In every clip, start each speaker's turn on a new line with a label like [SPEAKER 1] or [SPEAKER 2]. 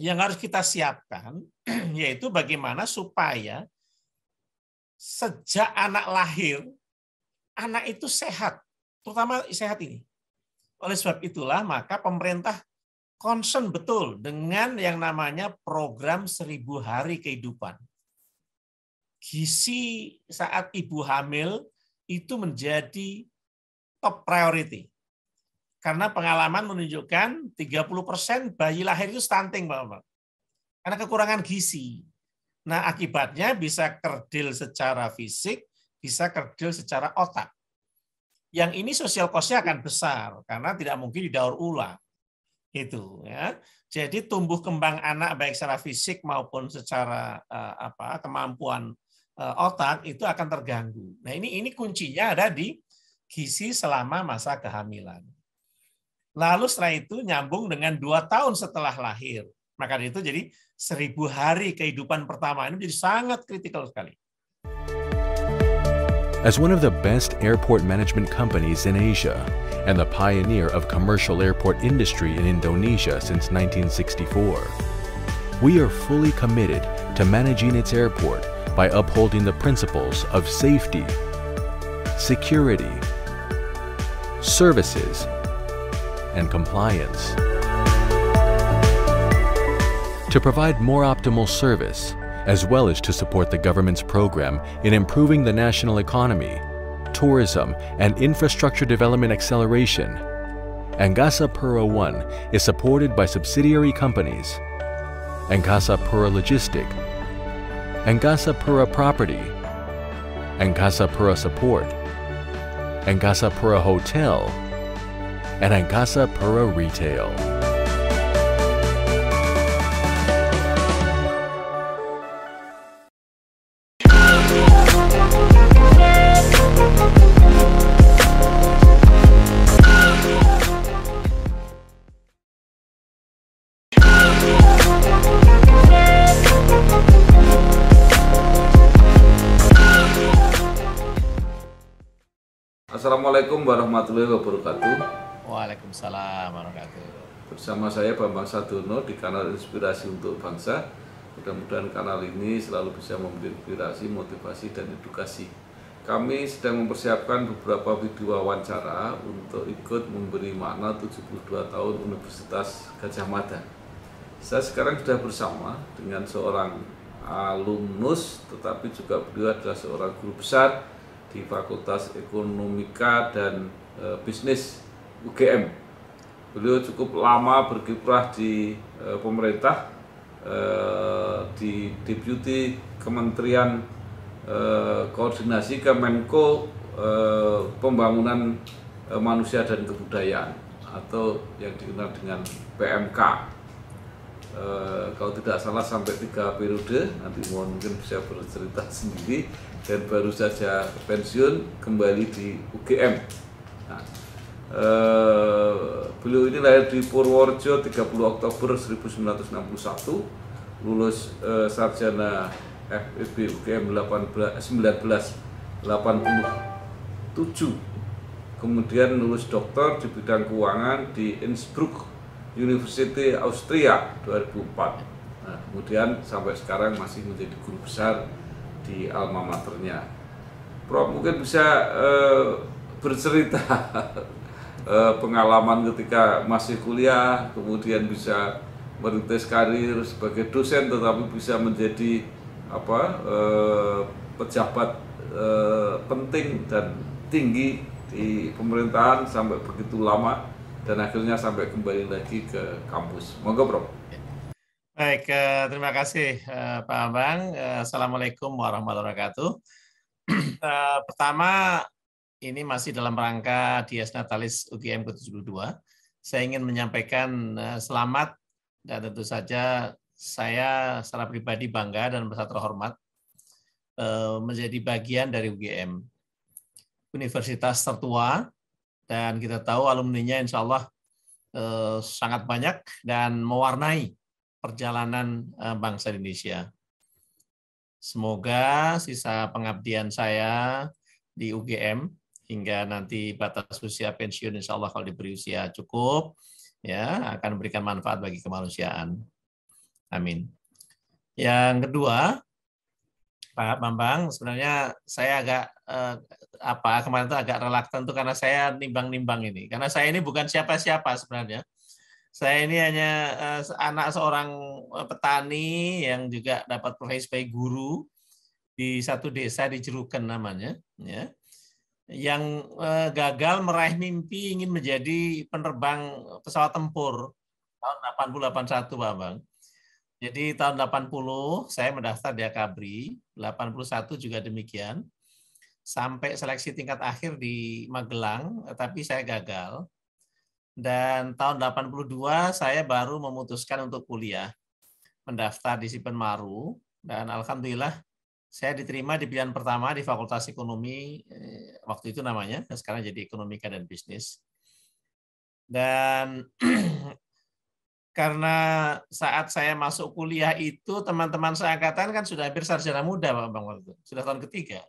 [SPEAKER 1] yang harus kita siapkan yaitu bagaimana supaya sejak anak lahir, anak itu sehat, terutama sehat ini. Oleh sebab itulah maka pemerintah concern betul dengan yang namanya program 1000 hari kehidupan. Gizi saat ibu hamil itu menjadi top priority. Karena pengalaman menunjukkan 30% bayi lahir itu stunting, Bapak. Karena kekurangan gizi. Nah, akibatnya bisa kerdil secara fisik, bisa kerdil secara otak. Yang ini sosial cost-nya akan besar karena tidak mungkin didaur ulang. Itu ya. Jadi tumbuh kembang anak baik secara fisik maupun secara kemampuan otak itu akan terganggu. Nah, ini kuncinya ada di gizi selama masa kehamilan. Lalu setelah itu nyambung dengan 2 tahun setelah lahir. Maka itu jadi 1000 hari kehidupan pertama ini menjadi sangat kritikal sekali.
[SPEAKER 2] As one of the best airport management companies in Asia and the pioneer of commercial airport industry in Indonesia since 1964, we are fully committed to managing its airport by upholding the principles of safety, security, services, and compliance. To provide more optimal service, as well as to support the government's program in improving the national economy, tourism, and infrastructure development acceleration, Angkasa Pura I is supported by subsidiary companies, Angkasa Pura Logistic, Angkasa Pura Property, Angkasa Pura Support, Angkasa Pura Hotel, and Angkasa Pura Retail.
[SPEAKER 3] Assalamualaikum warahmatullahi wabarakatuh.
[SPEAKER 1] Waalaikumsalam warahmatullahi wabarakatuh.
[SPEAKER 3] Bersama saya Bambang Sadono di kanal Inspirasi untuk Bangsa. Mudah-mudahan kanal ini selalu bisa memberi inspirasi, motivasi, dan edukasi. Kami sedang mempersiapkan beberapa video wawancara untuk ikut memberi makna 72 tahun Universitas Gadjah Mada. Saya sekarang sudah bersama dengan seorang alumnus, tetapi juga beliau adalah seorang guru besar di Fakultas Ekonomika dan Bisnis UGM. Beliau cukup lama berkiprah di pemerintah, di Deputi Kementerian Koordinasi Kemenko Pembangunan Manusia dan Kebudayaan atau yang dikenal dengan PMK. Kalau tidak salah sampai 3 periode, nanti mungkin bisa bercerita sendiri, dan baru saja pensiun kembali di UGM. Nah, beliau ini lahir di Purworejo 30 Oktober 1961, lulus sarjana FEB UGM 1987, kemudian lulus doktor di bidang keuangan di Innsbruck University Austria 2004. Nah, kemudian sampai sekarang masih menjadi guru besar di alma maternya. Prof mungkin bisa bercerita pengalaman ketika masih kuliah, kemudian bisa merintis karir sebagai dosen, tetapi bisa menjadi pejabat penting dan tinggi di pemerintahan sampai begitu lama, dan akhirnya sampai kembali lagi ke kampus. Monggo, Prof.
[SPEAKER 1] Baik, terima kasih Pak Bambang. Assalamualaikum warahmatullahi wabarakatuh. Pertama, ini masih dalam rangka Dies Natalis UGM ke-72. Saya ingin menyampaikan selamat, dan tentu saja saya secara pribadi bangga dan merasa terhormat menjadi bagian dari UGM. Universitas tertua, dan kita tahu alumninya insya Allah sangat banyak dan mewarnai perjalanan bangsa Indonesia. Semoga sisa pengabdian saya di UGM hingga nanti batas usia pensiun insya Allah kalau diberi usia cukup, ya akan memberikan manfaat bagi kemanusiaan. Amin. Yang kedua, Pak Bambang, sebenarnya saya agak kemarin itu agak relaktan tuh karena saya nimbang-nimbang ini. Karena saya ini bukan siapa-siapa sebenarnya. Saya ini hanya anak seorang petani yang juga dapat profesi sebagai guru di satu desa di Jeruken namanya, ya, yang gagal meraih mimpi ingin menjadi penerbang pesawat tempur tahun 80-81, Pak Bang. Jadi tahun 80 saya mendaftar di Akabri, 81 juga demikian, sampai seleksi tingkat akhir di Magelang, tapi saya gagal. Dan tahun 82 saya baru memutuskan untuk kuliah, mendaftar di Sipen Maru, dan alhamdulillah saya diterima di pilihan pertama di Fakultas Ekonomi, waktu itu namanya, sekarang jadi Ekonomika dan Bisnis. Dan karena saat saya masuk kuliah itu teman-teman seangkatan kan sudah hampir sarjana muda, Pak Bang, waktu itu. Sudah tahun ketiga.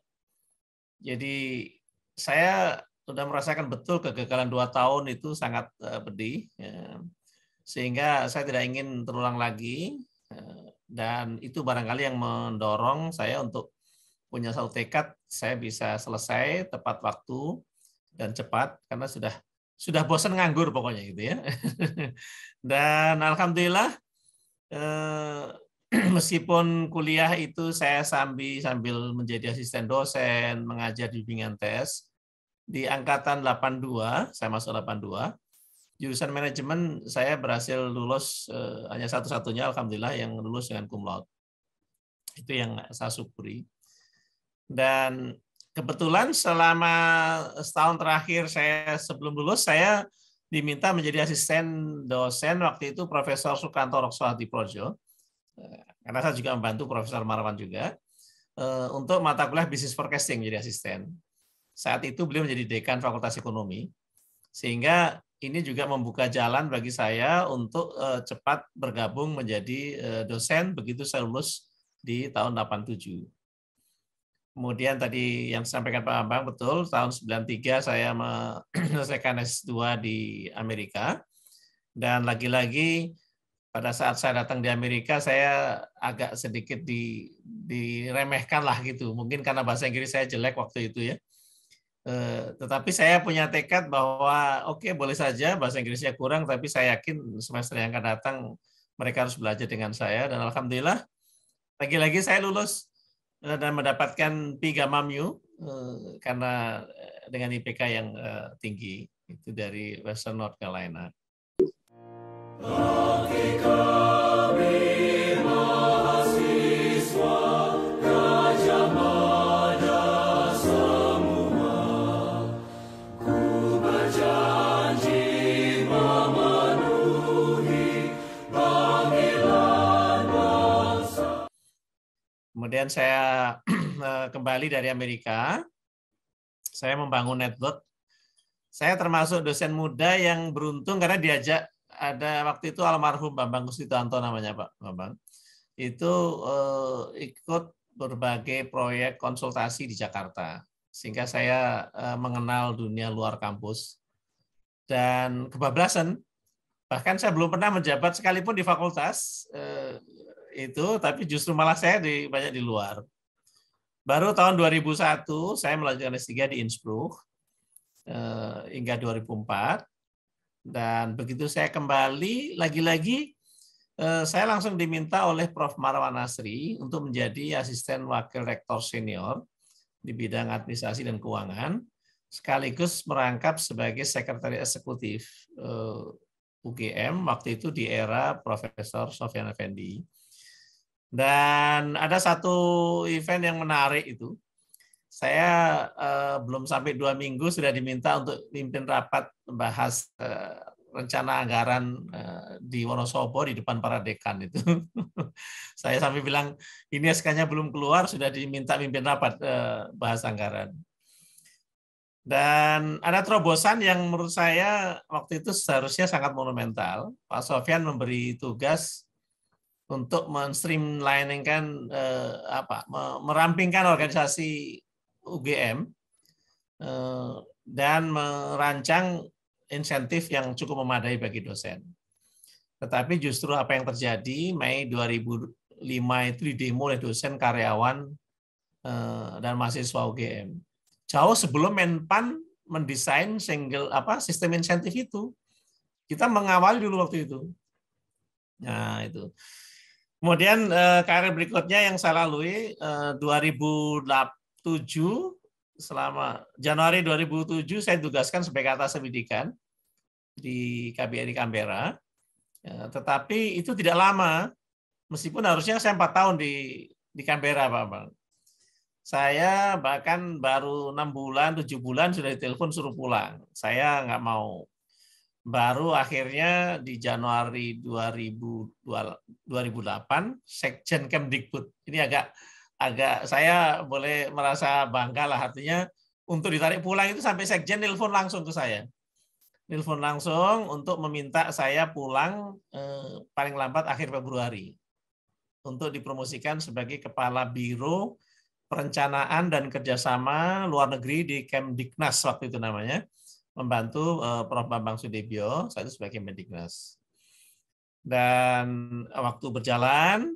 [SPEAKER 1] Jadi saya sudah merasakan betul kegagalan 2 tahun itu sangat pedih. Ya. Sehingga saya tidak ingin terulang lagi. Dan itu barangkali yang mendorong saya untuk punya satu tekad, saya bisa selesai tepat waktu dan cepat, karena sudah bosan nganggur pokoknya gitu ya. Dan alhamdulillah meskipun kuliah itu saya sambil menjadi asisten dosen, mengajar di bimbingan tes, di angkatan 82, saya masuk 82, jurusan manajemen saya berhasil lulus hanya satu-satunya alhamdulillah yang lulus dengan cum laude. Itu yang saya syukuri. Dan kebetulan selama setahun terakhir saya sebelum lulus saya diminta menjadi asisten dosen waktu itu Profesor Sukanto Rokswahdiprojo, karena saya juga membantu Profesor Marwan juga, untuk mata kuliah Business Forecasting menjadi asisten. Saat itu beliau menjadi dekan Fakultas Ekonomi, sehingga ini juga membuka jalan bagi saya untuk cepat bergabung menjadi dosen begitu saya lulus di tahun 87. Kemudian tadi yang disampaikan Pak Bambang betul, tahun 93 saya menyelesaikan S2 di Amerika. Dan lagi-lagi pada saat saya datang di Amerika saya agak sedikit diremehkan lah gitu. Mungkin karena bahasa Inggris saya jelek waktu itu ya. Tetapi saya punya tekad bahwa oke, boleh saja bahasa Inggrisnya kurang, tapi saya yakin semester yang akan datang mereka harus belajar dengan saya. Dan alhamdulillah lagi-lagi saya lulus dan mendapatkan Pi Gamma Mu karena dengan IPK yang tinggi itu dari Western North Carolina. Kemudian saya kembali dari Amerika, saya membangun network. Saya termasuk dosen muda yang beruntung karena diajak, ada waktu itu almarhum Bambang Kuswitanto namanya Pak Bambang, itu ikut berbagai proyek konsultasi di Jakarta. Sehingga saya mengenal dunia luar kampus. Dan kebablasan, bahkan saya belum pernah menjabat sekalipun di fakultas, itu, tapi justru malah saya banyak di luar. Baru tahun 2001 saya melanjutkan S3 di Innsbruck hingga 2004, dan begitu saya kembali lagi-lagi saya langsung diminta oleh Prof. Marwan Nasri untuk menjadi asisten wakil rektor senior di bidang administrasi dan keuangan, sekaligus merangkap sebagai sekretaris eksekutif UGM waktu itu di era Profesor Sofyan Effendi. Dan ada satu event yang menarik itu, saya belum sampai 2 minggu sudah diminta untuk pimpin rapat membahas rencana anggaran di Wonosobo di depan para dekan itu. Saya sampai bilang, ini SK-nya belum keluar, sudah diminta pimpin rapat bahas anggaran. Dan ada terobosan yang menurut saya waktu itu seharusnya sangat monumental. Pak Sofyan memberi tugas untuk men-streamlining-kan merampingkan organisasi UGM dan merancang insentif yang cukup memadai bagi dosen. Tetapi justru apa yang terjadi Mei 2005 itu didemo oleh dosen, karyawan, dan mahasiswa UGM. Jauh sebelum Menpan mendesain sistem insentif itu. Kita mengawal dulu waktu itu. Nah, itu. Kemudian karir berikutnya yang saya lalui 2007, selama Januari 2007 saya ditugaskan sebagai atas pendidikan di KBRI Canberra. Tetapi itu tidak lama, meskipun harusnya saya 4 tahun di Canberra, Pak Bang. Saya bahkan baru 6 bulan, 7 bulan sudah ditelepon suruh pulang. Saya nggak mau. Baru akhirnya di Januari 2008, Sekjen Kemdikbud. Ini agak saya boleh merasa bangga lah, artinya untuk ditarik pulang itu sampai Sekjen nelpon langsung ke saya. Nelpon langsung untuk meminta saya pulang paling lambat akhir Februari untuk dipromosikan sebagai Kepala Biro Perencanaan dan Kerjasama Luar Negeri di Kemdiknas waktu itu namanya, membantu Prof. Bambang Sudebyo, saya itu sebagai Mendiknas. Dan waktu berjalan,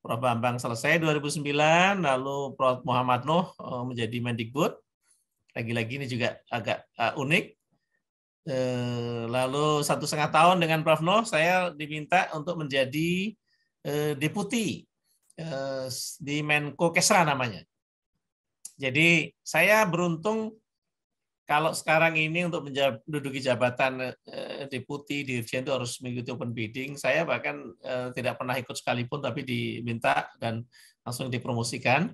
[SPEAKER 1] Prof. Bambang selesai 2009, lalu Prof. Muhammad Nuh menjadi Mendikbud. Lagi-lagi ini juga agak unik. Lalu 1,5 tahun dengan Prof. Nuh, saya diminta untuk menjadi deputi di Menko Kesra namanya. Jadi saya beruntung kalau sekarang ini untuk menduduki jabatan deputi, dirjen itu harus mengikuti open bidding. Saya bahkan tidak pernah ikut sekalipun, tapi diminta dan langsung dipromosikan.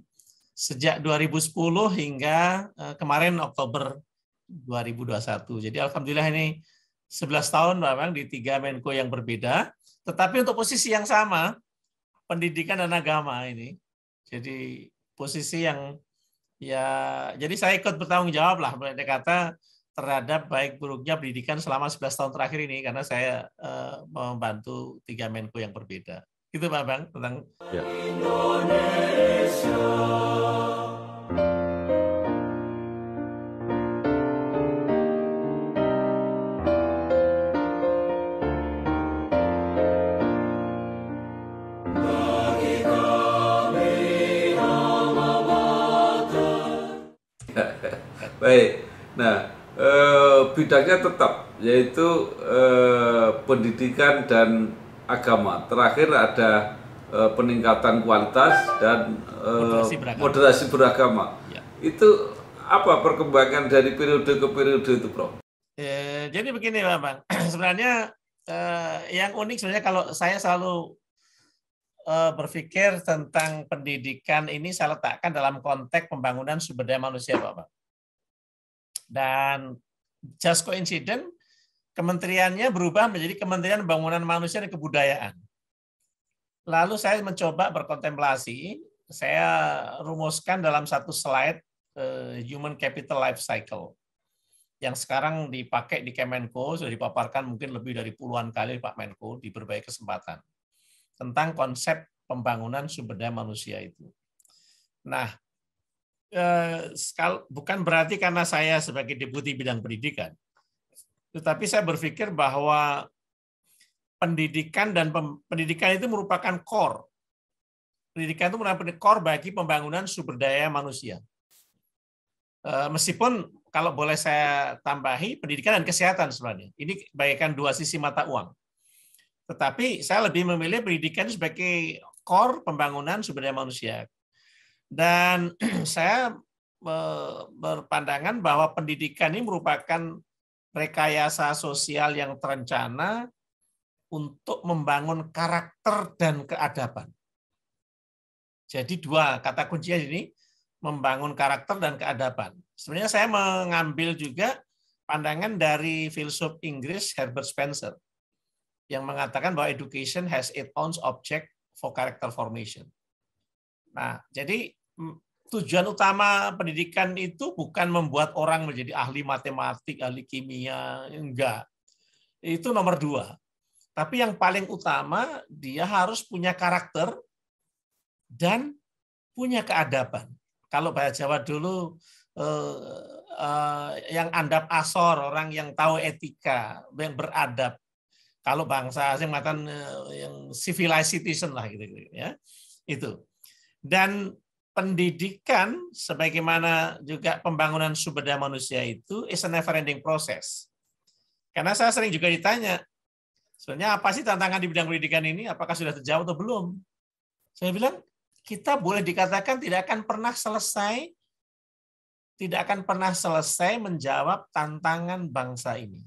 [SPEAKER 1] Sejak 2010 hingga kemarin Oktober 2021. Jadi alhamdulillah ini 11 tahun memang di 3 Menko yang berbeda. Tetapi untuk posisi yang sama, pendidikan dan agama ini. Jadi posisi yang jadi saya ikut bertanggung jawab lah, boleh kata, terhadap baik buruknya pendidikan selama 11 tahun terakhir ini, karena saya membantu 3 Menko yang berbeda. Itu Pak Bang tentang Indonesia.
[SPEAKER 3] Baik, nah bidangnya tetap yaitu pendidikan dan agama. Terakhir ada peningkatan kualitas dan moderasi beragama. Ya. Itu apa perkembangan dari periode ke periode itu, Prof?
[SPEAKER 1] Jadi begini, Pak Bang. Sebenarnya yang unik sebenarnya kalau saya selalu berpikir tentang pendidikan ini saya letakkan dalam konteks pembangunan sumber daya manusia, Pak Bang. Dan just coincident, kementeriannya berubah menjadi Kementerian Pembangunan Manusia dan Kebudayaan. Lalu saya mencoba berkontemplasi, saya rumuskan dalam satu slide Human Capital Life Cycle, yang sekarang dipakai di Kemenko, sudah dipaparkan mungkin lebih dari puluhan kali Pak Menko di berbagai kesempatan, tentang konsep pembangunan sumber daya manusia itu. Nah, bukan berarti karena saya sebagai deputi bidang pendidikan, tetapi saya berpikir bahwa pendidikan itu merupakan core. Pendidikan itu merupakan core bagi pembangunan sumber daya manusia. Meskipun kalau boleh saya tambahi, pendidikan dan kesehatan sebenarnya. Ini bagaikan 2 sisi mata uang. Tetapi saya lebih memilih pendidikan sebagai core pembangunan sumber daya manusia. Dan saya berpandangan bahwa pendidikan ini merupakan rekayasa sosial yang terencana untuk membangun karakter dan keadaban. Jadi 2 kata kuncinya ini, membangun karakter dan keadaban. Sebenarnya saya mengambil juga pandangan dari filsuf Inggris Herbert Spencer yang mengatakan bahwa education has its own object for character formation. Nah, jadi tujuan utama pendidikan itu bukan membuat orang menjadi ahli matematik, ahli kimia, enggak. Itu nomor 2. Tapi yang paling utama, dia harus punya karakter dan punya keadaban. Kalau bahasa Jawa dulu, yang andap asor, orang yang tahu etika, yang beradab. Kalau bangsa asing mengatakan yang civilized citizen lah gitu ya. Itu. Dan pendidikan sebagaimana juga pembangunan sumber daya manusia itu is a never ending process. Karena saya sering juga ditanya, sebenarnya apa sih tantangan di bidang pendidikan ini? Apakah sudah terjawab atau belum? Saya bilang, kita boleh dikatakan tidak akan pernah selesai menjawab tantangan bangsa ini.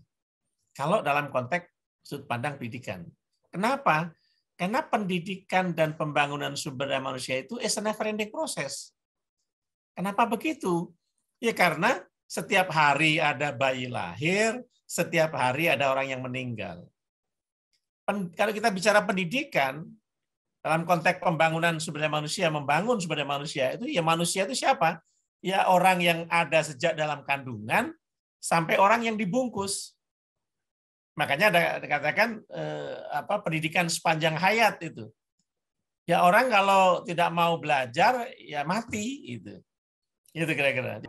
[SPEAKER 1] Kalau dalam konteks sudut pandang pendidikan. Kenapa? Karena pendidikan dan pembangunan sumber daya manusia itu is a never ending process. Kenapa begitu? Ya karena setiap hari ada bayi lahir, setiap hari ada orang yang meninggal. Kalau kita bicara pendidikan, dalam konteks pembangunan sumber daya manusia, membangun sumber daya manusia itu siapa? Ya orang yang ada sejak dalam kandungan sampai orang yang dibungkus. Makanya ada dikatakan pendidikan sepanjang hayat itu. Ya orang kalau tidak mau belajar ya mati itu. Itu kira-kira.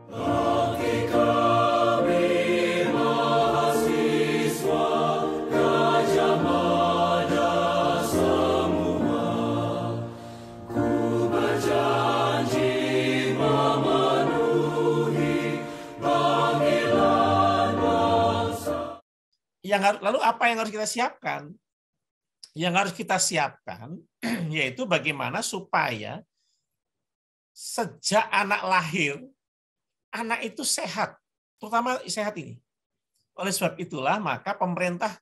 [SPEAKER 1] Lalu apa yang harus kita siapkan? Yang harus kita siapkan yaitu bagaimana supaya sejak anak lahir, anak itu sehat, terutama sehat ini. Oleh sebab itulah maka pemerintah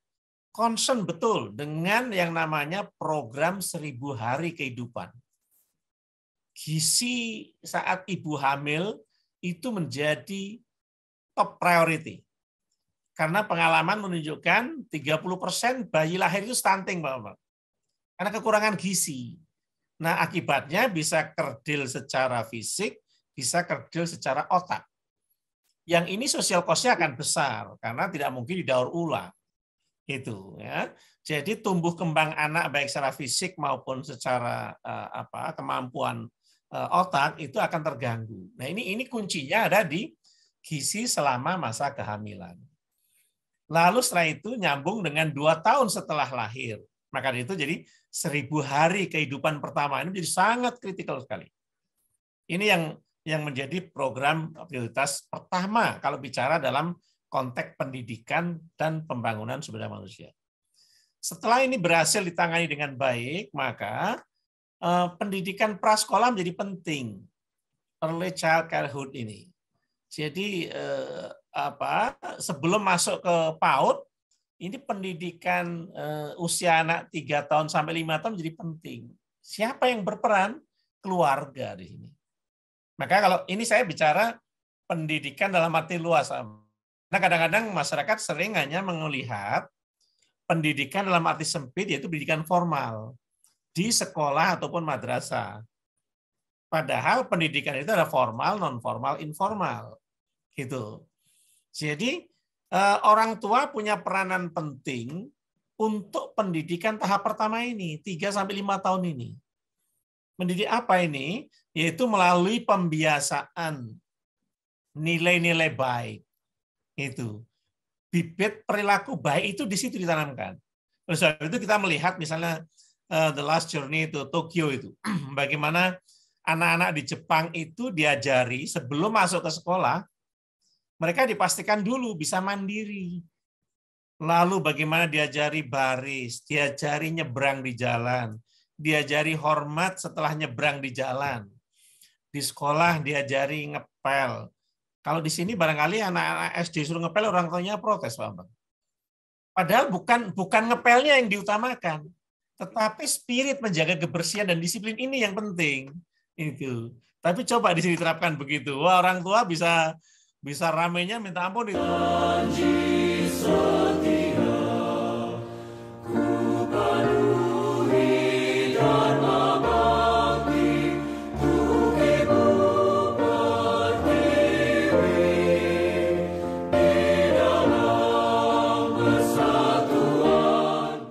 [SPEAKER 1] concern betul dengan yang namanya program 1000 hari kehidupan. Gizi saat ibu hamil itu menjadi top priority. Karena pengalaman menunjukkan 30% bayi lahir itu stunting, Bapak. Karena kekurangan gizi. Nah, akibatnya bisa kerdil secara fisik, bisa kerdil secara otak. Yang ini sosial cost-nya akan besar karena tidak mungkin didaur ulang. Itu ya. Jadi tumbuh kembang anak baik secara fisik maupun secara kemampuan otak itu akan terganggu. Nah, ini kuncinya ada di gizi selama masa kehamilan. Lalu setelah itu nyambung dengan 2 tahun setelah lahir. Maka itu jadi 1000 hari kehidupan pertama ini menjadi sangat kritikal sekali. Ini yang menjadi program prioritas pertama kalau bicara dalam konteks pendidikan dan pembangunan sumber daya manusia. Setelah ini berhasil ditangani dengan baik, maka pendidikan prasekolah menjadi penting. Early child childhood ini. Jadi sebelum masuk ke PAUD, ini pendidikan usia anak 3 tahun sampai 5 tahun menjadi penting. Siapa yang berperan? Keluarga di sini. Maka kalau ini saya bicara pendidikan dalam arti luas. Nah, kadang-kadang masyarakat sering hanya melihat pendidikan dalam arti sempit, yaitu pendidikan formal di sekolah ataupun madrasah. Padahal pendidikan itu ada formal, non formal, informal. Gitu. Jadi orang tua punya peranan penting untuk pendidikan tahap pertama ini, 3-5 tahun ini. Mendidik apa ini? Yaitu melalui pembiasaan nilai-nilai baik. Itu. Bibit perilaku baik itu di situ ditanamkan. Oleh sebab itu kita melihat misalnya The Last Journey itu, Tokyo itu. Bagaimana anak-anak di Jepang itu diajari sebelum masuk ke sekolah, mereka dipastikan dulu bisa mandiri. Lalu bagaimana diajari baris, diajari nyebrang di jalan, diajari hormat setelah nyebrang di jalan. Di sekolah diajari ngepel. Kalau di sini barangkali anak-anak SD suruh ngepel, orang tuanya protes, Pak. Padahal bukan ngepelnya yang diutamakan, tetapi spirit menjaga kebersihan dan disiplin ini yang penting. Itu. Tapi coba di sini terapkan begitu. Wah, orang tua bisa ramenya minta ampun itu.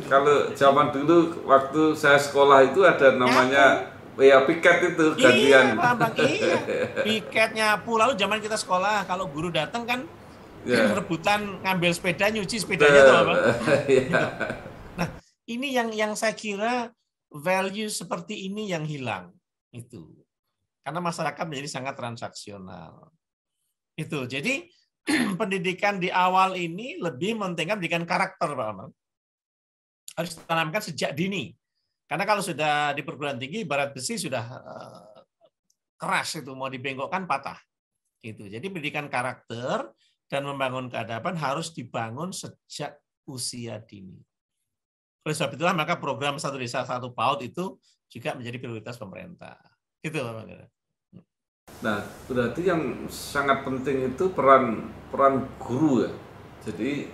[SPEAKER 3] Kalau zaman dulu waktu saya sekolah itu ada namanya piket itu gantian.
[SPEAKER 1] Iya, Bang, iya. Piket nyapu. Lalu zaman kita sekolah, kalau guru datang kan rebutan ngambil sepeda, nyuci sepedanya tuh, Bang. Ini yang saya kira value seperti ini yang hilang itu. Karena masyarakat menjadi sangat transaksional. Itu. Jadi pendidikan di awal ini lebih mementingkan pendidikan karakter, Pak Amar. Harus ditanamkan sejak dini. Karena kalau sudah di perguruan tinggi, ibarat besi sudah keras itu, mau dibengkokkan patah. Gitu. Jadi pendidikan karakter dan membangun keadaban harus dibangun sejak usia dini. Oleh sebab itulah maka program Satu Desa Satu PAUD itu juga menjadi prioritas pemerintah. Gitu, Pak Amar.
[SPEAKER 3] Nah, berarti yang sangat penting itu peran guru ya. Jadi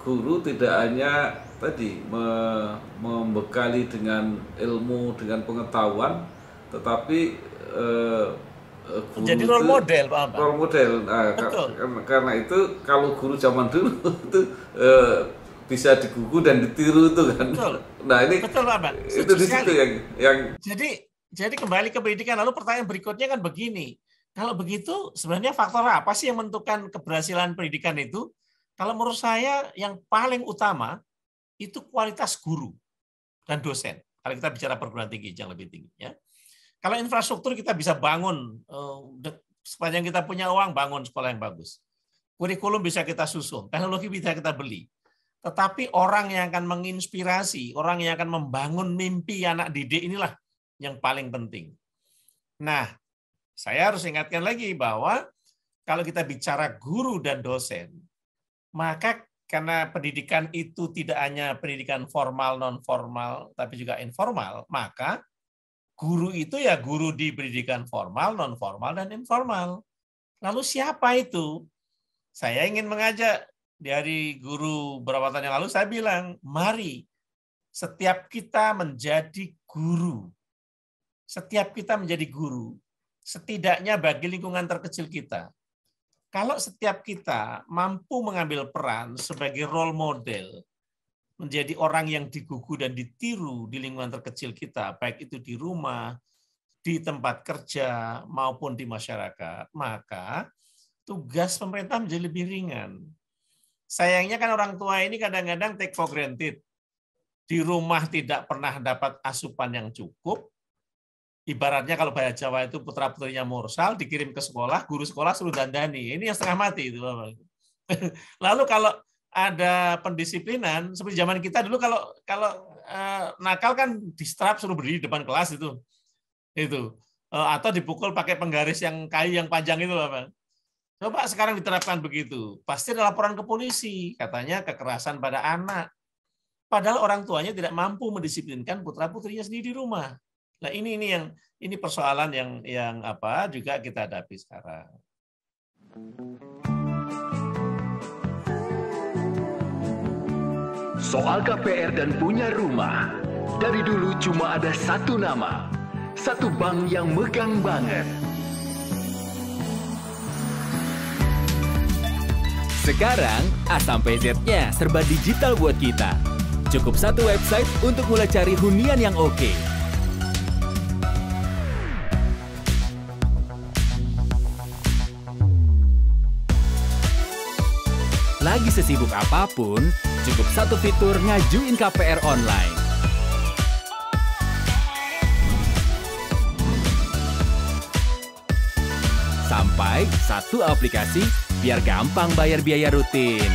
[SPEAKER 3] guru tidak hanya tadi membekali dengan ilmu, dengan pengetahuan, tetapi guru
[SPEAKER 1] jadi role model, Pak Amar.
[SPEAKER 3] Role model. Nah, karena itu kalau guru zaman dulu itu bisa digugu dan ditiru itu kan.
[SPEAKER 1] Betul.
[SPEAKER 3] Nah, ini
[SPEAKER 1] betul, Pak.
[SPEAKER 3] Itu di situ yang
[SPEAKER 1] Jadi kembali ke pendidikan, lalu pertanyaan berikutnya kan begini, kalau begitu sebenarnya faktor apa sih yang menentukan keberhasilan pendidikan itu? Kalau menurut saya yang paling utama itu kualitas guru dan dosen. Kalau kita bicara perguruan tinggi yang lebih tinggi, ya. Kalau infrastruktur kita bisa bangun, sepanjang kita punya uang bangun sekolah yang bagus. Kurikulum bisa kita susun, teknologi bisa kita beli. Tetapi orang yang akan menginspirasi, orang yang akan membangun mimpi anak didik inilah yang paling penting. Nah, saya harus ingatkan lagi bahwa kalau kita bicara guru dan dosen, maka karena pendidikan itu tidak hanya pendidikan formal, non-formal, tapi juga informal, maka guru itu ya guru di pendidikan formal, non-formal, dan informal. Lalu siapa itu? Saya ingin mengajak dari guru beberapa tahun yang lalu, saya bilang, mari setiap kita menjadi guru. Setiap kita menjadi guru, setidaknya bagi lingkungan terkecil kita. Kalau setiap kita mampu mengambil peran sebagai role model, menjadi orang yang digugu dan ditiru di lingkungan terkecil kita, baik itu di rumah, di tempat kerja, maupun di masyarakat, maka tugas pemerintah menjadi lebih ringan. Sayangnya kan orang tua ini kadang-kadang take for granted. Di rumah tidak pernah dapat asupan yang cukup, ibaratnya kalau bahasa Jawa itu putra-putrinya mursal, dikirim ke sekolah, guru sekolah suruh dandani. Ini yang setengah mati itu. Lalu kalau ada pendisiplinan, seperti zaman kita dulu kalau nakal kan distrap suruh berdiri di depan kelas itu. Atau dipukul pakai penggaris yang kayu yang panjang itu, Pak. Coba sekarang diterapkan begitu. Pasti ada laporan ke polisi, katanya kekerasan pada anak. Padahal orang tuanya tidak mampu mendisiplinkan putra-putrinya sendiri di rumah. Nah, ini persoalan yang juga kita hadapi sekarang.
[SPEAKER 4] Soal KPR dan punya rumah, dari dulu cuma ada satu nama, satu bank yang megang banget.
[SPEAKER 5] Sekarang A sampai Z-nya serba digital buat kita. Cukup satu website untuk mulai cari hunian yang oke. Lagi sesibuk apapun, cukup satu fitur ngajuin KPR online. Sampai satu aplikasi biar gampang bayar biaya rutin.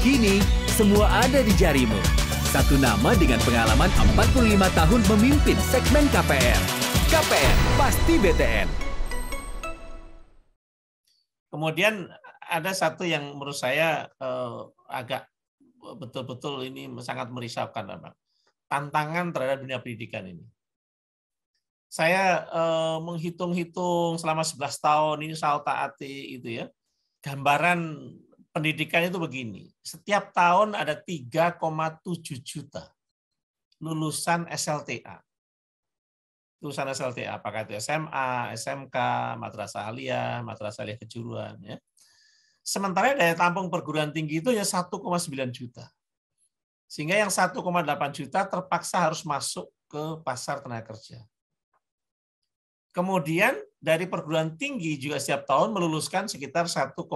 [SPEAKER 5] Kini, semua ada di jarimu. Satu nama dengan pengalaman 45 tahun memimpin segmen KPR. KPR, pasti BTN.
[SPEAKER 1] Kemudian ada satu yang menurut saya agak betul-betul ini sangat merisaukan, Pak. Tantangan terhadap dunia pendidikan ini. Saya menghitung-hitung selama 11 tahun ini saya taati itu ya. Gambaran pendidikan itu begini. Setiap tahun ada 3,7 juta lulusan SLTA. Lulusan SLTA, apakah itu SMA, SMK, madrasah aliyah, madrasah aliyah kejuruan ya. Sementara daya tampung perguruan tinggi itu ya 1,9 juta. Sehingga yang 1,8 juta terpaksa harus masuk ke pasar tenaga kerja. Kemudian dari perguruan tinggi juga setiap tahun meluluskan sekitar 1,65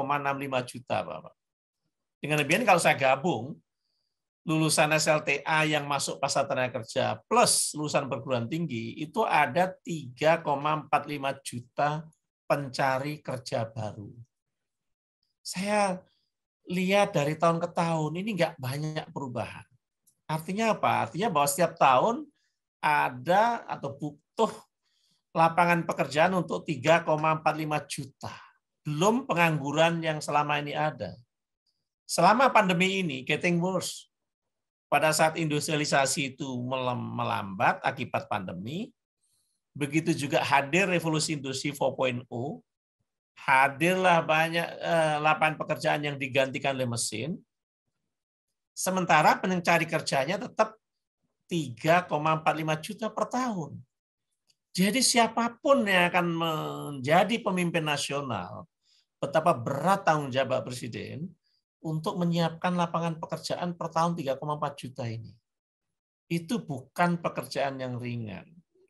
[SPEAKER 1] juta, Bapak. Dengan demikian kalau saya gabung, lulusan SLTA yang masuk pasar tenaga kerja plus lulusan perguruan tinggi itu ada 3,45 juta pencari kerja baru. Saya lihat dari tahun ke tahun ini nggak banyak perubahan. Artinya apa? Artinya bahwa setiap tahun ada atau butuh lapangan pekerjaan untuk 3,45 juta. Belum pengangguran yang selama ini ada. Selama pandemi ini, getting worse. Pada saat industrialisasi itu melambat akibat pandemi, begitu juga hadir revolusi industri 4.0, hadirlah banyak lapangan pekerjaan yang digantikan oleh mesin, sementara pencari kerjanya tetap 3,45 juta per tahun. Jadi siapapun yang akan menjadi pemimpin nasional, betapa berat tanggung jawab Presiden untuk menyiapkan lapangan pekerjaan per tahun 3,4 juta ini. Itu bukan pekerjaan yang ringan.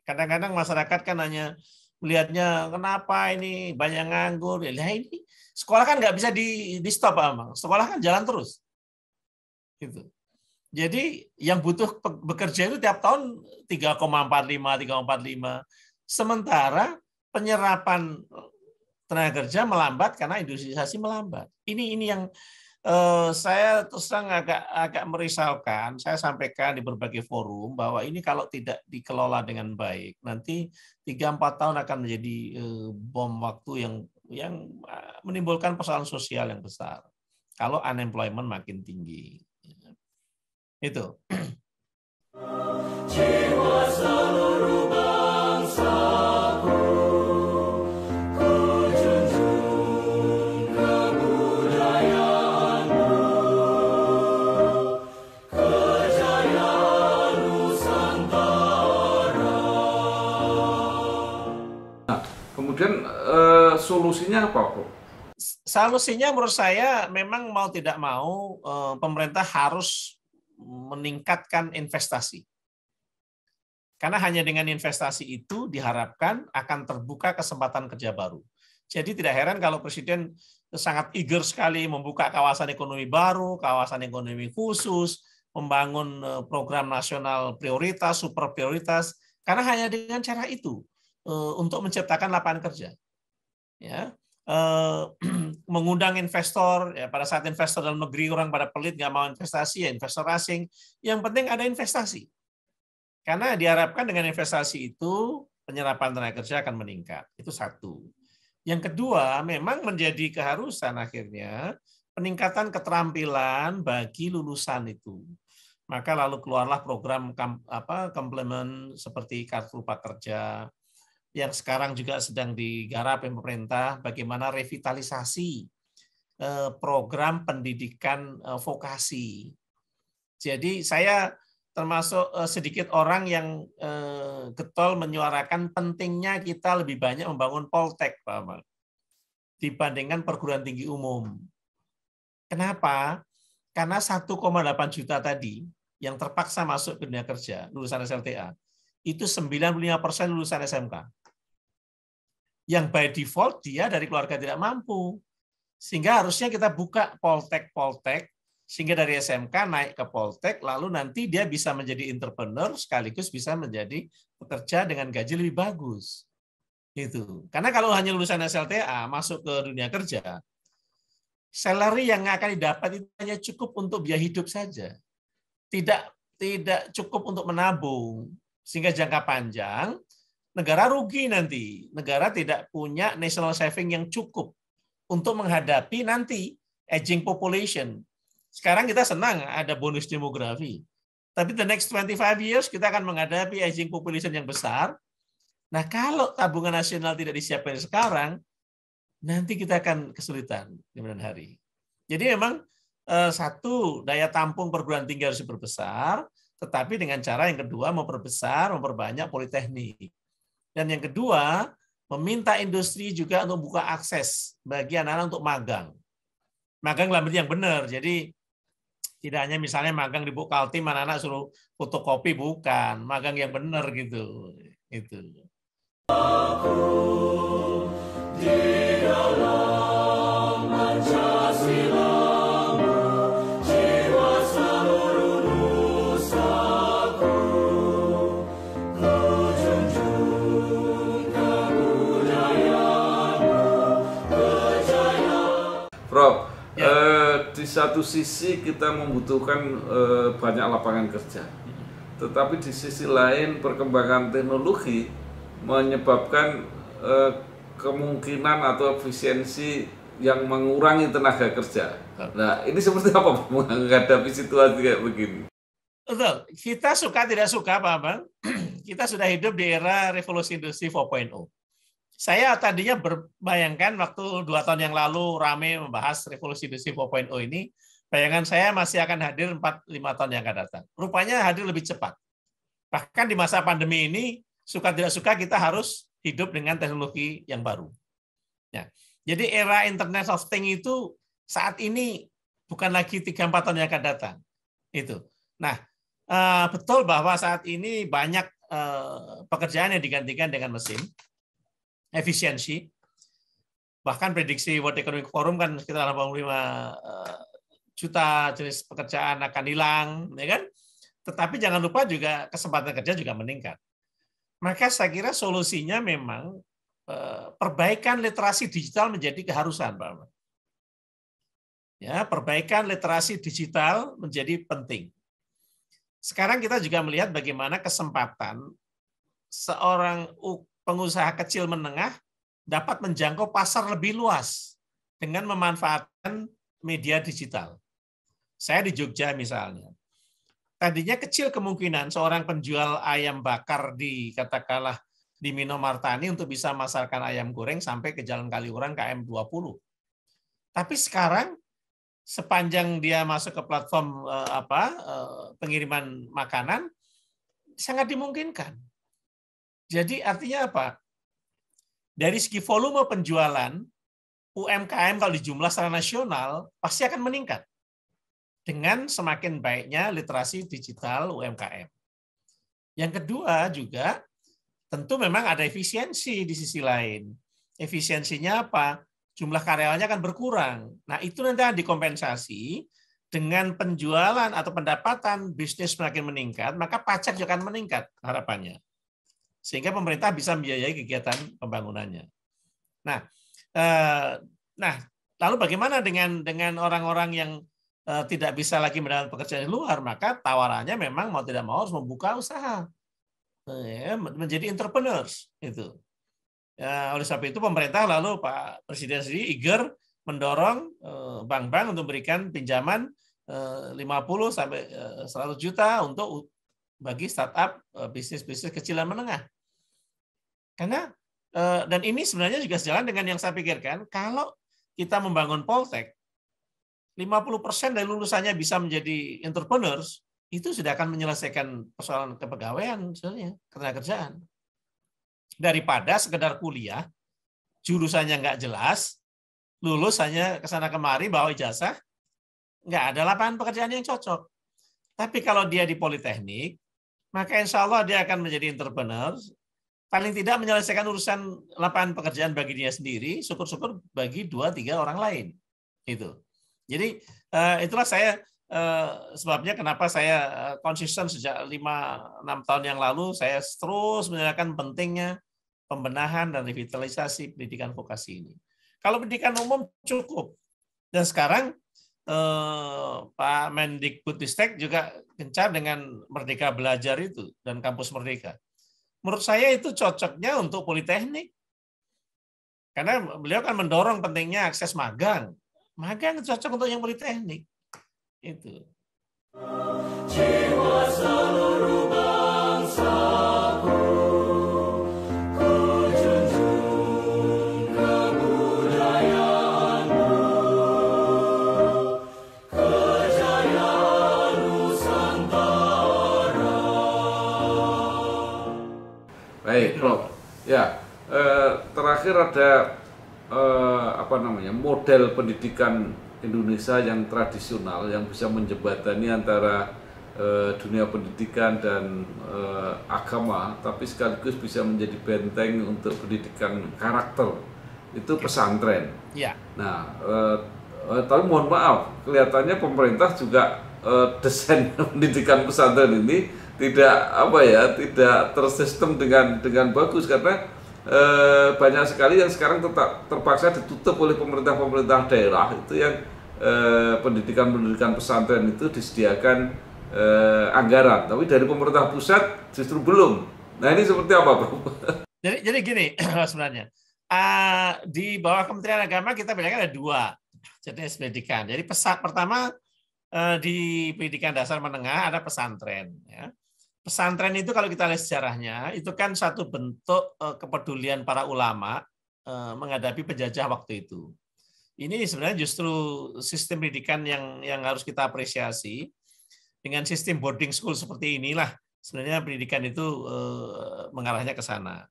[SPEAKER 1] Kadang-kadang masyarakat kan hanya melihatnya, kenapa ini banyak nganggur. Ya ini sekolah kan nggak bisa di stop, Amang. Sekolah kan jalan terus. Gitu. Jadi yang butuh bekerja itu tiap tahun 3,45. Sementara penyerapan tenaga kerja melambat karena industrialisasi melambat. Ini yang saya terus terang agak merisaukan. Saya sampaikan di berbagai forum bahwa ini kalau tidak dikelola dengan baik, nanti 3-4 tahun akan menjadi bom waktu yang menimbulkan persoalan sosial yang besar. Kalau unemployment makin tinggi. Itu. Jiwa seluruh bangsaku, ku junjung kebudayaanmu, kejayaan Nusantara.
[SPEAKER 3] Nah, kemudian solusinya apa, Bro?
[SPEAKER 1] Solusinya menurut saya memang mau tidak mau pemerintah harus meningkatkan investasi. Karena hanya dengan investasi itu diharapkan akan terbuka kesempatan kerja baru. Jadi tidak heran kalau Presiden sangat eager sekali membuka kawasan ekonomi baru, kawasan ekonomi khusus, membangun program nasional prioritas, super prioritas, karena hanya dengan cara itu untuk menciptakan lapangan kerja. Ya. Mengundang investor, ya pada saat investor dalam negeri orang pada pelit nggak mau investasi, ya investor asing. Yang penting ada investasi, karena diharapkan dengan investasi itu penyerapan tenaga kerja akan meningkat. Itu satu. Yang kedua, memang menjadi keharusan akhirnya peningkatan keterampilan bagi lulusan itu. Maka lalu keluarlah program komplement seperti kartu prakerja, yang sekarang juga sedang digarap oleh pemerintah, bagaimana revitalisasi program pendidikan vokasi. Jadi saya termasuk sedikit orang yang getol menyuarakan pentingnya kita lebih banyak membangun Poltek, Pak Amal, dibandingkan perguruan tinggi umum. Kenapa? Karena 1,8 juta tadi yang terpaksa masuk ke dunia kerja, lulusan SLTA, itu 95% lulusan SMK. Yang by default dia dari keluarga tidak mampu. Sehingga harusnya kita buka Poltek, sehingga dari SMK naik ke Poltek, lalu nanti dia bisa menjadi entrepreneur, sekaligus bisa menjadi pekerja dengan gaji lebih bagus. Gitu. Karena kalau hanya lulusan SLTA masuk ke dunia kerja, salary yang akan didapat itu hanya cukup untuk biaya hidup saja. Tidak cukup untuk menabung. Sehingga jangka panjang, negara rugi nanti. Negara tidak punya national saving yang cukup untuk menghadapi nanti aging population. Sekarang kita senang ada bonus demografi. Tapi the next 25 years kita akan menghadapi aging population yang besar. Nah, kalau tabungan nasional tidak disiapkan sekarang, nanti kita akan kesulitan di kemudian hari. Jadi memang satu, daya tampung perguruan tinggi harus diperbesar, tetapi dengan cara yang kedua memperbesar, memperbanyak politeknik. Dan yang kedua, meminta industri juga untuk buka akses bagi anak-anak untuk magang. Magang dalam arti yang benar. Jadi tidak hanya misalnya magang di Bukaltim, anak-anak suruh fotokopi, bukan. Magang yang benar gitu. Itu. Aku di dalam Pancasilamu, jiwa seluruh
[SPEAKER 3] satu sisi kita membutuhkan banyak lapangan kerja, tetapi di sisi lain perkembangan teknologi menyebabkan kemungkinan atau efisiensi yang mengurangi tenaga kerja. Nah, ini seperti apa menghadapi situasi kayak begini?
[SPEAKER 1] Betul, kita suka tidak suka Pak Bang, kita sudah hidup di era revolusi industri 4.0. Saya tadinya berbayangkan waktu 2 tahun yang lalu rame membahas revolusi industri 4.0 ini, bayangan saya masih akan hadir 4-5 tahun yang akan datang. Rupanya hadir lebih cepat. Bahkan di masa pandemi ini, suka tidak suka kita harus hidup dengan teknologi yang baru. Ya. Jadi era Internet of Things itu saat ini bukan lagi 3-4 tahun yang akan datang. Itu. Nah, betul bahwa saat ini banyak pekerjaan yang digantikan dengan mesin, efisiensi. Bahkan prediksi World Economic Forum kan sekitar 85 juta jenis pekerjaan akan hilang, ya kan? Tetapi jangan lupa juga kesempatan kerja juga meningkat. Maka saya kira solusinya memang perbaikan literasi digital menjadi keharusan, Pak. Ya, perbaikan literasi digital menjadi penting. Sekarang kita juga melihat bagaimana kesempatan seorang pengusaha kecil menengah dapat menjangkau pasar lebih luas dengan memanfaatkan media digital. Saya di Jogja misalnya. Tadinya kecil kemungkinan seorang penjual ayam bakar di katakanlah di Minomartani untuk bisa memasarkan ayam goreng sampai ke Jalan Kaliurang KM 20. Tapi sekarang sepanjang dia masuk ke platform pengiriman makanan sangat dimungkinkan. Jadi artinya apa? Dari segi volume penjualan, UMKM kalau dijumlah secara nasional pasti akan meningkat dengan semakin baiknya literasi digital UMKM. Yang kedua juga tentu memang ada efisiensi di sisi lain. Efisiensinya apa? Jumlah karyawannya akan berkurang. Nah, itu nanti akan dikompensasi dengan penjualan atau pendapatan bisnis semakin meningkat, maka pajak juga akan meningkat harapannya. Sehingga pemerintah bisa membiayai kegiatan pembangunannya. Nah, lalu bagaimana dengan orang-orang yang tidak bisa lagi mendapatkan pekerjaan di luar? Maka tawarannya memang mau tidak mau harus membuka usaha, menjadi entrepreneurs itu. Ya, oleh sebab itu pemerintah lalu Pak Presiden sendiri eager mendorong bank-bank untuk memberikan pinjaman 50 sampai 100 juta untuk bagi startup bisnis-bisnis kecil dan menengah. Karena dan ini sebenarnya juga sejalan dengan yang saya pikirkan, kalau kita membangun Poltek, 50% dari lulusannya bisa menjadi entrepreneurs, itu sudah akan menyelesaikan persoalan kepegawaian sebenarnya, ketenagakerjaan. Daripada sekedar kuliah, jurusannya nggak jelas, lulus hanya kesana kemari bawa ijazah, nggak ada lapangan pekerjaan yang cocok. Tapi kalau dia di Politeknik, maka insya Allah dia akan menjadi entrepreneur, paling tidak menyelesaikan urusan lapangan pekerjaan bagi dia sendiri, syukur-syukur bagi 2-3 orang lain. Itu. Jadi itulah saya sebabnya kenapa saya konsisten sejak 5-6 tahun yang lalu, saya terus menyatakan pentingnya pembenahan dan revitalisasi pendidikan vokasi ini. Kalau pendidikan umum cukup. Dan sekarang Pak Mendikbudristek juga gencar dengan Merdeka Belajar itu dan Kampus Merdeka. Menurut saya itu cocoknya untuk Politeknik. Karena beliau kan mendorong pentingnya akses magang. Magang cocok untuk yang Politeknik. Itu. Jiwa seluruh bangsaku, ku junjung kebudayaanmu, kejayaan Nusantara.
[SPEAKER 3] Baik, Prof. Ya, terakhir ada model pendidikan Indonesia yang tradisional yang bisa menjembatani antara dunia pendidikan dan agama, tapi sekaligus bisa menjadi benteng untuk pendidikan karakter, itu pesantren.
[SPEAKER 1] Ya.
[SPEAKER 3] Nah, tapi mohon maaf, kelihatannya pemerintah juga desain pendidikan pesantren ini tidak tersistem dengan bagus, karena banyak sekali yang sekarang terpaksa ditutup oleh pemerintah daerah itu yang pendidikan pesantren itu disediakan anggaran, tapi dari pemerintah pusat justru belum. Nah ini seperti apa, Prof?
[SPEAKER 1] Jadi gini sebenarnya di bawah Kementerian Agama kita bilang ada 2 jenis pendidikan. Jadi pertama di pendidikan dasar menengah ada pesantren. Ya. Pesantren itu kalau kita lihat sejarahnya itu kan satu bentuk kepedulian para ulama menghadapi penjajah waktu itu. Ini sebenarnya justru sistem pendidikan yang harus kita apresiasi. Dengan sistem boarding school seperti inilah sebenarnya pendidikan itu mengarahnya ke sana.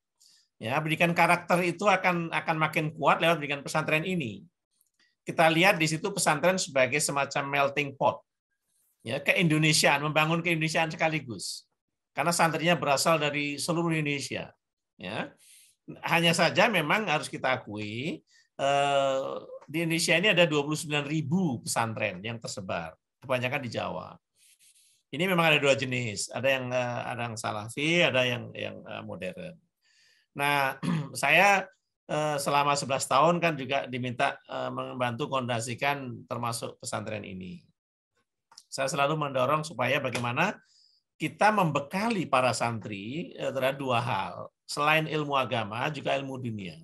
[SPEAKER 1] Ya, pendidikan karakter itu akan makin kuat lewat pendidikan pesantren ini. Kita lihat di situ pesantren sebagai semacam melting pot. Ya, keindonesiaan, membangun keindonesiaan sekaligus. Karena santrinya berasal dari seluruh Indonesia. Ya. Hanya saja memang harus kita akui di Indonesia ini ada 29.000 pesantren yang tersebar, kebanyakan di Jawa. Ini memang ada 2 jenis, ada yang salafi, ada yang modern. Nah, saya selama 11 tahun kan juga diminta membantu kondasikan termasuk pesantren ini. Saya selalu mendorong supaya bagaimana kita membekali para santri terhadap 2 hal, selain ilmu agama juga ilmu dunia.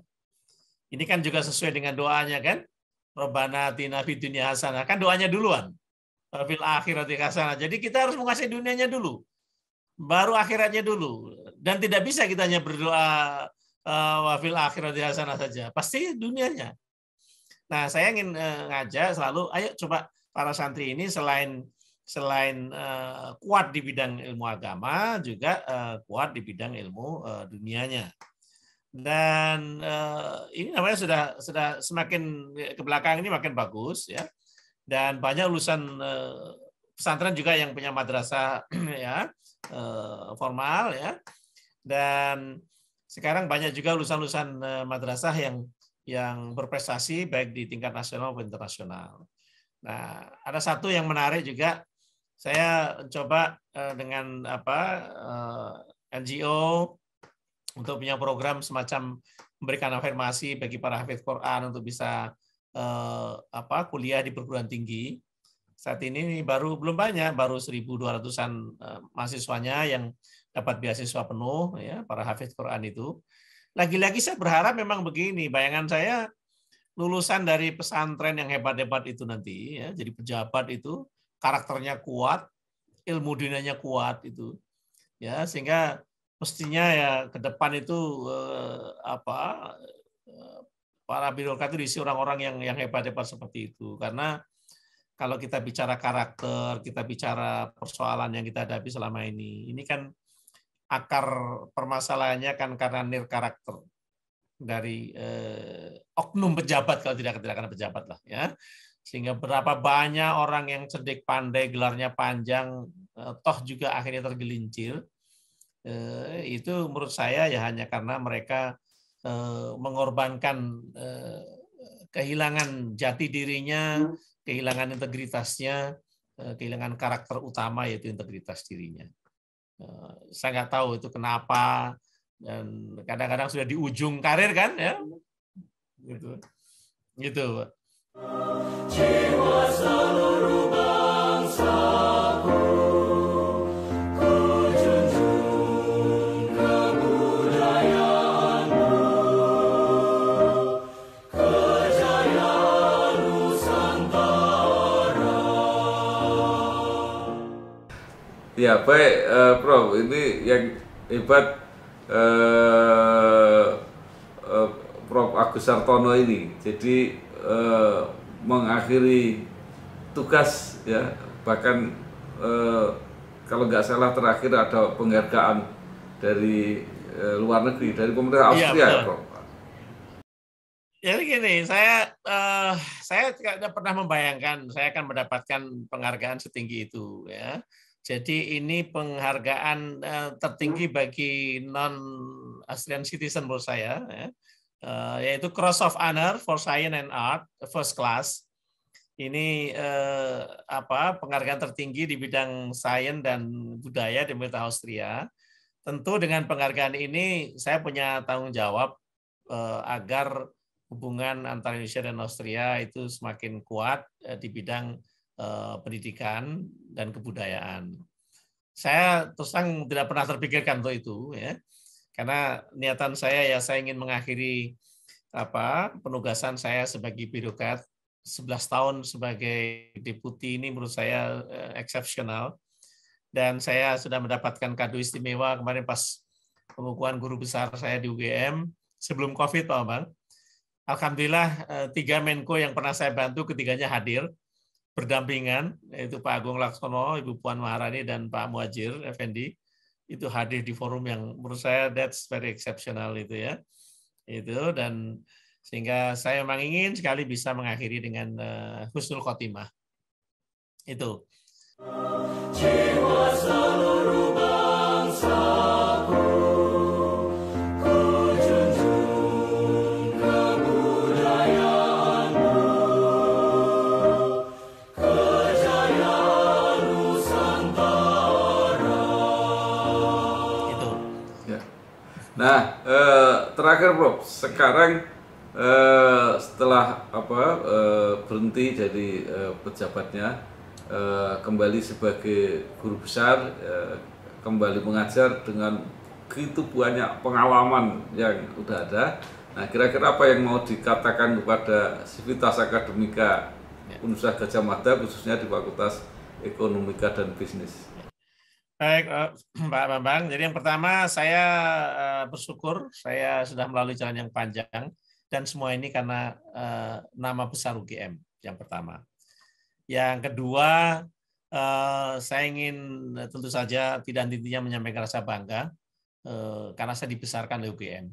[SPEAKER 1] Ini kan juga sesuai dengan doanya kan, Rabbana atina fid dunya hasanah, kan doanya duluan. Fil akhirati hasanah. Jadi kita harus menguasai dunianya dulu, baru akhiratnya dulu. Dan tidak bisa kita hanya berdoa wa fil akhirati hasanah saja, pasti dunianya. Nah, saya ingin ngajak selalu, ayo coba para santri ini selain kuat di bidang ilmu agama, juga kuat di bidang ilmu dunianya. Dan ini namanya sudah semakin ke belakang ini makin bagus ya. Dan banyak lulusan pesantren juga yang punya madrasah ya formal ya. Dan sekarang banyak juga lulusan madrasah yang berprestasi baik di tingkat nasional maupun internasional. Nah, ada satu yang menarik juga, saya coba dengan NGO untuk punya program semacam memberikan afirmasi bagi para hafidz Quran untuk bisa kuliah di perguruan tinggi. Saat ini belum banyak, baru 1.200-an mahasiswanya yang dapat beasiswa penuh ya, para hafidz Quran itu. Lagi-lagi saya berharap memang begini, bayangan saya lulusan dari pesantren yang hebat-hebat itu nanti ya, jadi pejabat itu karakternya kuat, ilmu dunianya kuat itu. Ya, sehingga mestinya ya ke depan itu para birokrat itu diisi orang-orang yang hebat-hebat seperti itu. Karena kalau kita bicara karakter, kita bicara persoalan yang kita hadapi selama ini kan akar permasalahannya kan karena nir karakter dari oknum pejabat, kalau tidak karena pejabat lah ya. Sehingga berapa banyak orang yang cerdik, pandai, gelarnya panjang, toh juga akhirnya tergelincir. Itu menurut saya ya hanya karena mereka mengorbankan kehilangan jati dirinya, kehilangan integritasnya, kehilangan karakter utama yaitu integritas dirinya. Saya nggak tahu itu kenapa, dan kadang-kadang sudah di ujung karir kan ya, gitu. Jiwa seluruh bangsaku, ku junjung kebudayaanmu, kejayaan Nusantara.
[SPEAKER 3] Ya baik, Prof, ini yang hebat Prof. Agus Sartono ini. Jadi mengakhiri tugas ya, bahkan kalau nggak salah terakhir ada penghargaan dari luar negeri, dari pemerintah Austria ya, Prof.
[SPEAKER 1] Jadi gini, saya tidak pernah membayangkan saya akan mendapatkan penghargaan setinggi itu ya. Jadi ini penghargaan tertinggi bagi non-Austrian citizen menurut saya ya. Yaitu Cross of Honor for Science and Art First Class. Ini penghargaan tertinggi di bidang sains dan budaya di pemerintah Austria. Tentu dengan penghargaan ini saya punya tanggung jawab agar hubungan antara Indonesia dan Austria itu semakin kuat di bidang pendidikan dan kebudayaan. Saya terus terang tidak pernah terpikirkan untuk itu, ya, karena niatan saya saya ingin mengakhiri penugasan saya sebagai birokrat. 11 tahun sebagai deputi ini menurut saya eksepsional, dan saya sudah mendapatkan kado istimewa kemarin pas pengukuhan guru besar saya di UGM sebelum COVID, Pak Bambang. Alhamdulillah 3 Menko yang pernah saya bantu ketiganya hadir berdampingan, yaitu Pak Agung Laksono, Ibu Puan Maharani, dan Pak Muhajir Effendi. Itu hadir di forum yang menurut saya that's very exceptional itu, ya. Itu, dan sehingga saya memang ingin sekali bisa mengakhiri dengan husnul khotimah. Itu. Jiwa seluruh bangsaku, ku junjung kebudayaanmu, kejayaan Nusantara. Itu.
[SPEAKER 3] Ya. Nah, terakhir Prof, sekarang setelah berhenti jadi pejabatnya, kembali sebagai guru besar, kembali mengajar dengan begitu banyak pengalaman yang udah ada. Nah, kira-kira apa yang mau dikatakan kepada sivitas akademika Universitas Gadjah Mada, khususnya di Fakultas Ekonomika dan Bisnis?
[SPEAKER 1] Baik, Pak Bambang. Jadi yang pertama, saya bersyukur saya sudah melalui jalan yang panjang, dan semua ini karena nama besar UGM yang pertama. Yang kedua, saya ingin tentu saja tidak henti-hentinya menyampaikan rasa bangga karena saya dibesarkan oleh UGM.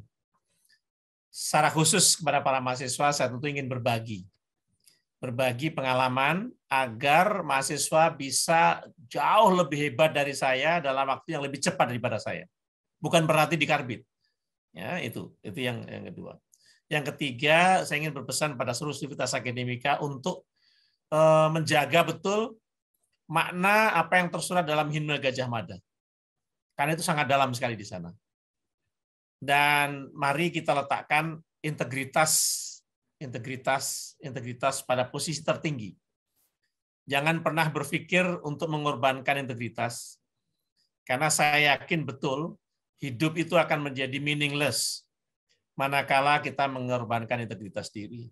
[SPEAKER 1] Secara khusus kepada para mahasiswa, saya tentu ingin berbagi pengalaman agar mahasiswa bisa jauh lebih hebat dari saya dalam waktu yang lebih cepat daripada saya. Bukan berarti dikarbit. Ya, itu yang kedua. Yang ketiga, saya ingin berpesan pada seluruh sivitas akademika untuk menjaga betul makna apa yang tersurat dalam himne Gadjah Mada. Karena itu sangat dalam sekali di sana. Dan mari kita letakkan integritas pada posisi tertinggi. Jangan pernah berpikir untuk mengorbankan integritas. Karena saya yakin betul hidup itu akan menjadi meaningless manakala kita mengorbankan integritas diri.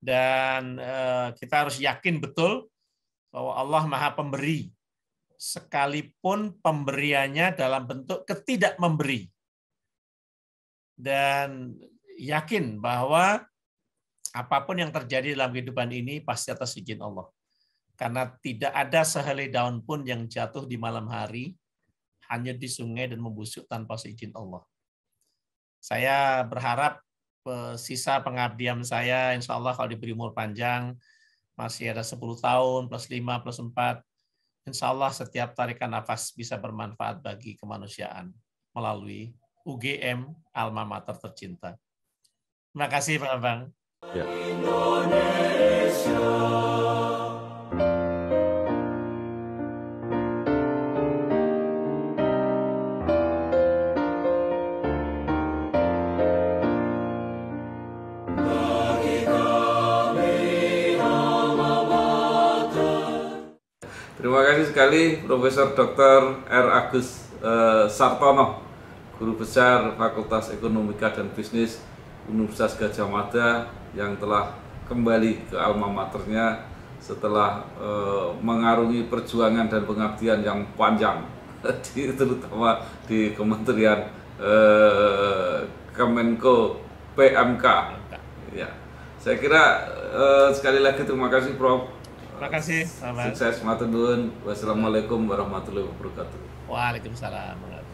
[SPEAKER 1] Dan kita harus yakin betul bahwa Allah Maha Pemberi, sekalipun pemberiannya dalam bentuk ketidakmemberi. Dan yakin bahwa apapun yang terjadi dalam kehidupan ini pasti atas izin Allah. Karena tidak ada sehelai daun pun yang jatuh di malam hari, hanya di sungai dan membusuk tanpa seizin Allah. Saya berharap sisa pengabdian saya, insya Allah kalau diberi umur panjang, masih ada 10 tahun, plus 5, plus 4, insya Allah setiap tarikan nafas bisa bermanfaat bagi kemanusiaan melalui UGM, alma mater tercinta. Terima kasih Pak Bambang.
[SPEAKER 2] Ya.
[SPEAKER 3] Terima kasih sekali Profesor Dr. R. Agus Sartono, Guru Besar Fakultas Ekonomika dan Bisnis Universitas Gadjah Mada, yang telah kembali ke alma maternya setelah mengarungi perjuangan dan pengabdian yang panjang, terutama di Kementerian Kemenko PMK. Ya, saya kira sekali lagi terima kasih Prof.
[SPEAKER 1] Terima kasih.
[SPEAKER 3] Sukses, matur nuwun. Wassalamualaikum warahmatullahi wabarakatuh.
[SPEAKER 1] Waalaikumsalam.